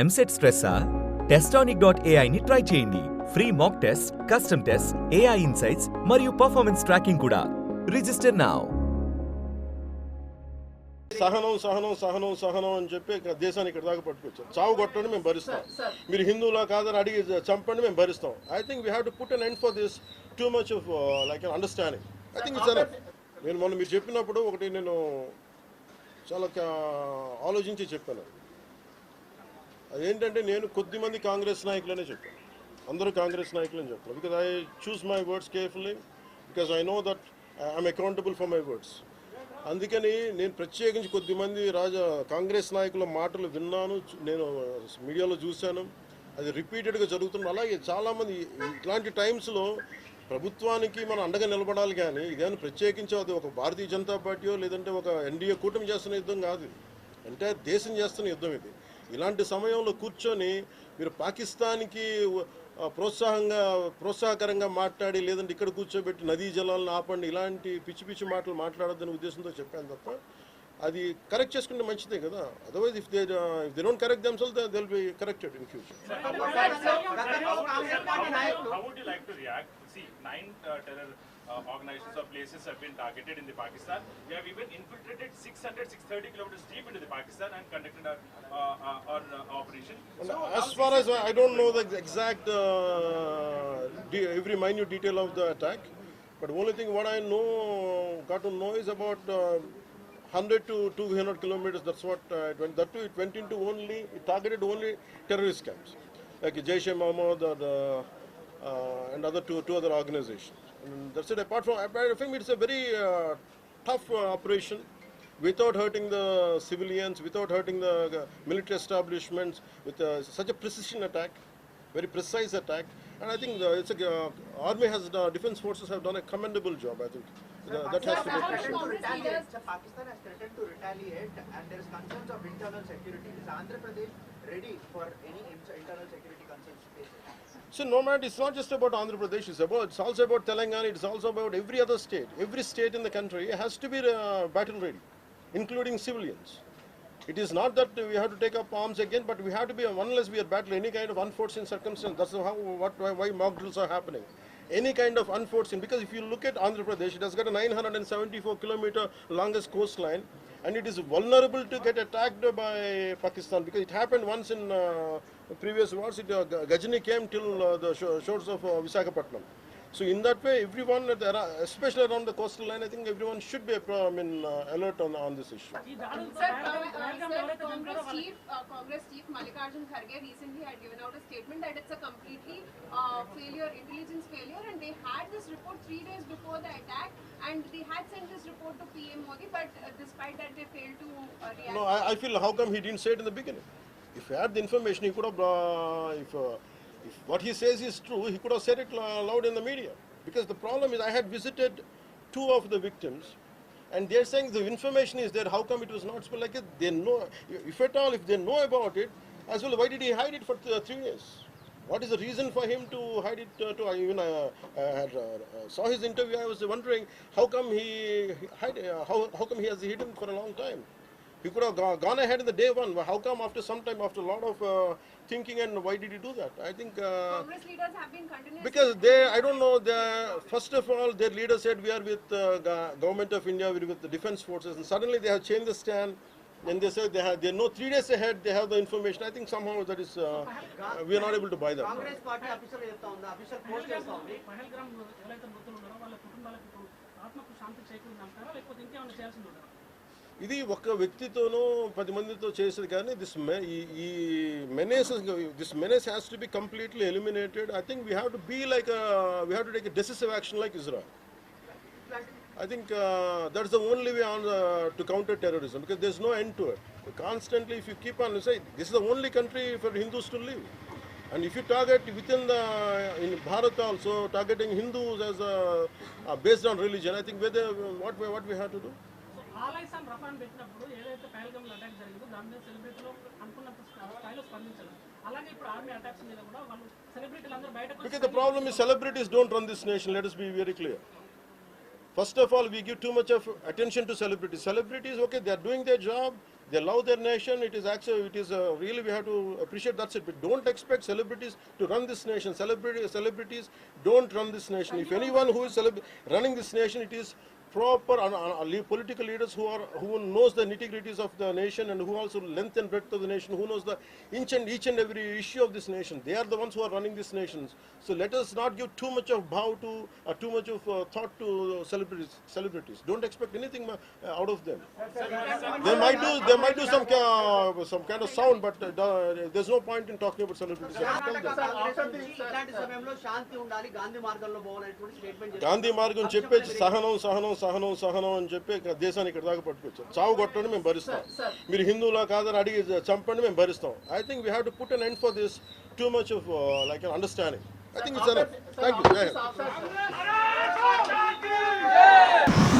EAMCET స్ట్రెస్సా? Testonic.ai ని try చేయండి. Free mock test, custom test, AI insights మరియు performance tracking కూడా. Register now. సహనం సహనం సహనం సహనం అని చెప్పి దేశాన్ని ఇక్కడ దాకా పట్టుకొచ్చాం. చావు కొట్టండి మేము భరిస్తాం, మీరు హిందువులా కాదని అడిగి చంపండి మేము భరిస్తాం. I think we have to put an end for this too much of like understanding. I think it's enough. నేను మొన్న మీరు చెప్పినప్పుడు ఒకటి నేను చాలా ఆలోచించి చెప్పాను. అదేంటంటే నేను కొద్దిమంది కాంగ్రెస్ నాయకులనే చెప్పాను, అందరూ కాంగ్రెస్ నాయకులని చెప్పాను. Because I choose my words carefully, because I know that I'm accountable for my words. అందుకని నేను ప్రత్యేకించి కొద్దిమంది కాంగ్రెస్ నాయకుల మాటలు విన్నాను, నేను మీడియాలో చూశాను, అది రిపీటెడ్గా జరుగుతుంది. అలాగే చాలామంది ఇట్లాంటి టైమ్స్లో ప్రభుత్వానికి మనం అండగా నిలబడాలి, కానీ ఇదేమైనా ప్రత్యేకించి అది ఒక భారతీయ జనతా పార్టీయో లేదంటే ఒక ఎన్డీఏ కూటమి చేస్తున్న యుద్ధం కాదు, అంటే దేశం చేస్తున్న యుద్ధం ఇది. ఇలాంటి సమయంలో కూర్చొని మీరు పాకిస్తాన్కి ప్రోత్సాహకరంగా మాట్లాడి లేదంటే ఇక్కడ కూర్చోబెట్టి నదీ జలాలను ఆపండి, ఇలాంటి పిచ్చి పిచ్చి మాటలు మాట్లాడొద్దనే ఉద్దేశంతో చెప్పాను తప్ప అది కరెక్ట్ చేసుకుంటే మంచిదే కదా. Otherwise if they don't correct themselves they will be corrected in future. Organizations or places have been targeted in the Pakistan. They have even infiltrated 630 kilometers deep into the Pakistan and conducted our operation. So as far as I don't know the exact every minute detail of the attack, but the only thing what I got to know is about 100 to 200 kilometers. That's what it went. That too, it went into it targeted only terrorist camps like Jaish-e-Mohammed and other two other organizations. And that's it. Apart from, I think it's a very tough operation, without hurting the civilians, without hurting the military establishments, with such a precision attack, very precise attack. And I think army defense forces have done a commendable job. I think that has to be appreciated. Pakistan has threatened to retaliate, and there is concerns of internal security. Is Andhra Pradesh ready for any internal security concerns? So no matter, it's not just about Andhra Pradesh, it's also about Telangana, it's also about every other state. Every state in the country has to be battle ready, including civilians. It is not that we have to take up arms again, but we have to be, unless we are battling any kind of unforeseen circumstance. That's why mock drills are happening. Any kind of unforeseen, because if you look at Andhra Pradesh, it has got a 974 kilometer longest coastline, and it is vulnerable to get attacked by Pakistan, because it happened once in previous wars. Gajini came till the shores of Visakhapatnam. So in that way, everyone, especially around the coastal line, I think everyone should be alert on this issue. Sir, Congress Chief Mallikarjun Kharge recently had given out a statement that it's a completely intelligence failure, and they had this report 3 days before the attack, and they had sent this report to PM Modi, but despite that they failed to react. No, I feel how come he didn't say it in the beginning? If he had the information, he could have, if what he says is true, he could have said it loud in the media. Because the problem is, I had visited 2 of the victims, and they're saying the information is there. How come it was not spoken like it? They know, if at all, if they know about it, as well, why did he hide it for 3 years? What is the reason for him to hide it? Saw his interview. I was wondering how come he how come he has hidden for a long time. He could have gone ahead in the day one. How come after some time, after a lot of thinking, and why did he do that? I think Congress leaders have been continuously, because I don't know. First of all, their leader said we are with government of India, we are with the defense forces, and suddenly they have changed the stand. And they said they know 3 days ahead they have the information. I think somehow that is we are not able to buy that. Congress party official post చేస్తోంది. ఇది ఒక్క వ్యక్తితోనో 10 మందితో చేసేది కానీ this menace has to be completely eliminated. I think we have to take a decisive action like Israel. I think that's the only way to counter terrorism, because there's no end to it. Constantly, if you keep on saying this is the only country for Hindus to live, and if you target within in Bharat also targeting Hindus as based on religion, I think what we have to do. ఆలైస్ and రఫాన్ పెట్టినప్పుడు ఏదైతే Pahalgam attack జరిగిందో దాని మీద సెలబ్రిటీలో అనుకున్న స్థాయిలో స్పందించారు. అలాగే ఇప్పుడు ఆర్మీ అటాక్స్ మీద కూడా వాళ్ళు సెలబ్రిటీలు అందరూ బయటకు. Because the problem is celebrities don't run this nation. Let us be very clear. First of all, we give too much of attention to celebrities. Celebrities, okay, they are doing their job. They love their nation. It is actually, really, we have to appreciate, that's it. But don't expect celebrities to run this nation. Celebrities don't run this nation. If anyone who is running this nation, it is proper political leaders who knows the nitty-gritties of the nation, and who also length and breadth of the nation, who knows the each and every issue of this nation. They are the ones who are running this nation. So let us not give too much of bow to, too much of thought to celebrities. Don't expect anything out of them. They might do some kind of sound, but there's no point in talking about celebrities. Tell them. ఇలాంటి సమయంలో శాంతి ఉండాలి, గాంధీ మార్గంలో పోవాలనేటువంటి statement Gandhi మార్గం చెప్పేసి సహనం అని చెప్పి దేశాన్ని ఇక్కడ దాకా పట్టుకొచ్చాం. చావు కొట్టండి, మేము భరిస్తాం. మీరు హిందువులా కాదని అడిగి చంపండి, మేము భరిస్తాం. I think we have to put an end for this too much of like understanding. I think it's enough. Thank you.